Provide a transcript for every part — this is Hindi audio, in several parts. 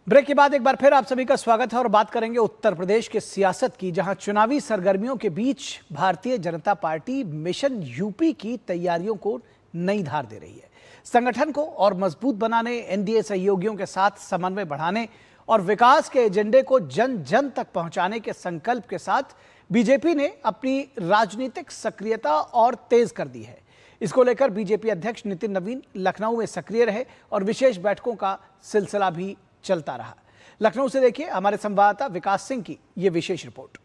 ब्रेक के बाद एक बार फिर आप सभी का स्वागत है और बात करेंगे उत्तर प्रदेश के सियासत की, जहां चुनावी सरगर्मियों के बीच Bharatiya Janata party mission UP की तैयारियों को नई धार दे रही है। संगठन को और मजबूत बनाने, एनडीए सहयोगियों के साथ समन्वय बढ़ाने और विकास के एजेंडे को जन जन तक पहुंचाने के संकल्प के साथ बीजेपी ने अपनी राजनीतिक सक्रियता और तेज कर दी है। इसको लेकर बीजेपी अध्यक्ष नितिन नवीन लखनऊ में सक्रिय रहे और विशेष बैठकों का सिलसिला भी चलता रहा। लखनऊ से देखिए हमारे संवाददाता विकास सिंह की यह विशेष रिपोर्ट।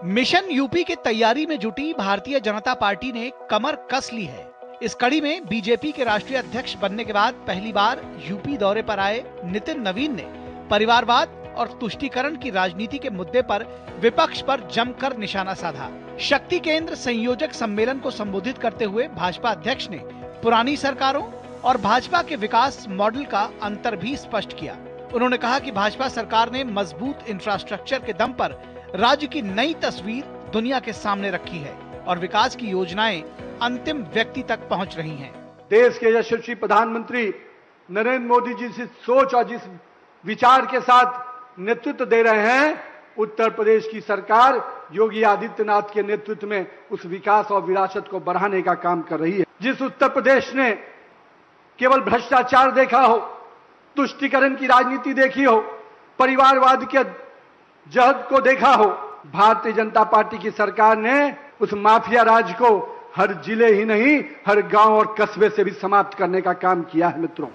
मिशन यूपी की तैयारी में जुटी भारतीय जनता पार्टी ने कमर कस ली है। इस कड़ी में बीजेपी के राष्ट्रीय अध्यक्ष बनने के बाद पहली बार यूपी दौरे पर आए नितिन नवीन ने परिवारवाद और तुष्टीकरण की राजनीति के मुद्दे पर विपक्ष पर जमकर निशाना साधा। शक्ति केंद्र संयोजक सम्मेलन को संबोधित करते हुए भाजपा अध्यक्ष ने पुरानी सरकारों और भाजपा के विकास मॉडल का अंतर भी स्पष्ट किया। उन्होंने कहा कि भाजपा सरकार ने मजबूत इंफ्रास्ट्रक्चर के दम पर राज्य की नई तस्वीर दुनिया के सामने रखी है और विकास की योजनाएं अंतिम व्यक्ति तक पहुंच रही हैं। देश के यशस्वी प्रधानमंत्री नरेंद्र मोदी जी जिस सोच और जिस विचार के साथ नेतृत्व दे रहे हैं, उत्तर प्रदेश की सरकार योगी आदित्यनाथ के नेतृत्व में उस विकास और विरासत को बढ़ाने का काम कर रही है। जिस उत्तर प्रदेश ने केवल भ्रष्टाचार देखा हो, तुष्टीकरण की राजनीति देखी हो, परिवारवाद के जहद को देखा हो, भारतीय जनता पार्टी की सरकार ने उस माफिया राज को हर जिले ही नहीं हर गांव और कस्बे से भी समाप्त करने का काम किया है। मित्रों,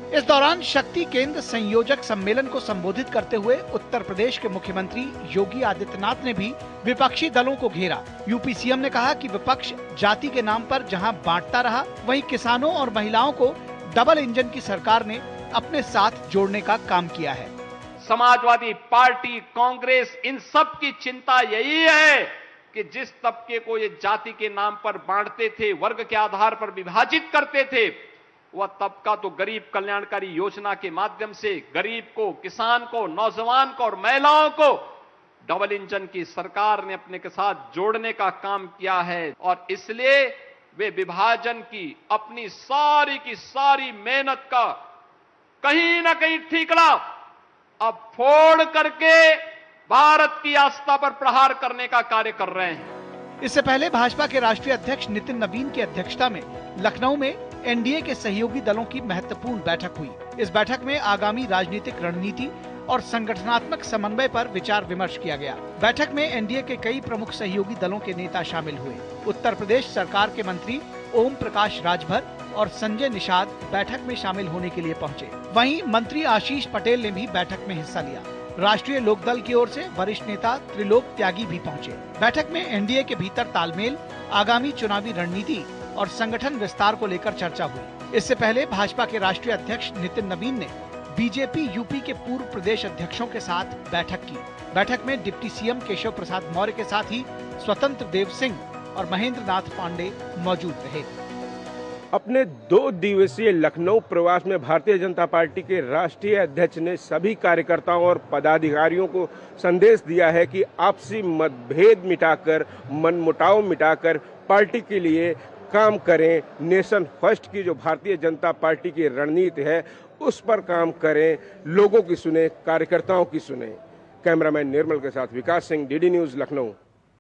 इस दौरान शक्ति केंद्र संयोजक सम्मेलन को संबोधित करते हुए उत्तर प्रदेश के मुख्यमंत्री योगी आदित्यनाथ ने भी विपक्षी दलों को घेरा। यूपी सीएम ने कहा कि विपक्ष जाति के नाम पर जहां बांटता रहा, वहीं किसानों और महिलाओं को डबल इंजन की सरकार ने अपने साथ जोड़ने का काम किया है। समाजवादी पार्टी, कांग्रेस, इन सब की चिंता यही है कि जिस तबके को ये जाति के नाम पर बांटते थे, वर्ग के आधार पर विभाजित करते थे, वह तबका तो गरीब कल्याणकारी योजना के माध्यम से गरीब को, किसान को, नौजवान को और महिलाओं को डबल इंजन की सरकार ने अपने के साथ जोड़ने का काम किया है। और इसलिए वे विभाजन की अपनी सारी की सारी मेहनत का कहीं ना कहीं ठीकरा अब फोड़ करके भारत की आस्था पर प्रहार करने का कार्य कर रहे हैं। इससे पहले भाजपा के राष्ट्रीय अध्यक्ष नितिन नवीन की अध्यक्षता में लखनऊ में एनडीए के सहयोगी दलों की महत्वपूर्ण बैठक हुई। इस बैठक में आगामी राजनीतिक रणनीति और संगठनात्मक समन्वय पर विचार विमर्श किया गया। बैठक में एनडीए के कई प्रमुख सहयोगी दलों के नेता शामिल हुए। उत्तर प्रदेश सरकार के मंत्री ओम प्रकाश राजभर और संजय निषाद बैठक में शामिल होने के लिए पहुंचे। वहीं मंत्री आशीष पटेल ने भी बैठक में हिस्सा लिया। राष्ट्रीय लोकदल की ओर से वरिष्ठ नेता त्रिलोक त्यागी भी पहुंचे। बैठक में एनडीए के भीतर तालमेल, आगामी चुनावी रणनीति और संगठन विस्तार को लेकर चर्चा हुई। इससे पहले भाजपा के राष्ट्रीय अध्यक्ष नितिन नवीन ने बीजेपी यूपी के पूर्व प्रदेश अध्यक्षों के साथ बैठक की। बैठक में डिप्टी सीएम केशव प्रसाद मौर्य के साथ ही स्वतंत्र देव सिंह और महेंद्र नाथ पांडे मौजूद रहे। अपने 2 दिवसीय लखनऊ प्रवास में भारतीय जनता पार्टी के राष्ट्रीय अध्यक्ष ने सभी कार्यकर्ताओं और पदाधिकारियों को संदेश दिया है कि आपसी मतभेद मिटाकर, मनमुटाव मिटाकर पार्टी के लिए काम करें। नेशन फर्स्ट की जो भारतीय जनता पार्टी की रणनीति है उस पर काम करें, लोगों की सुने, कार्यकर्ताओं की सुने। कैमरामैन निर्मल के साथ विकास सिंह, डीडी न्यूज़, लखनऊ।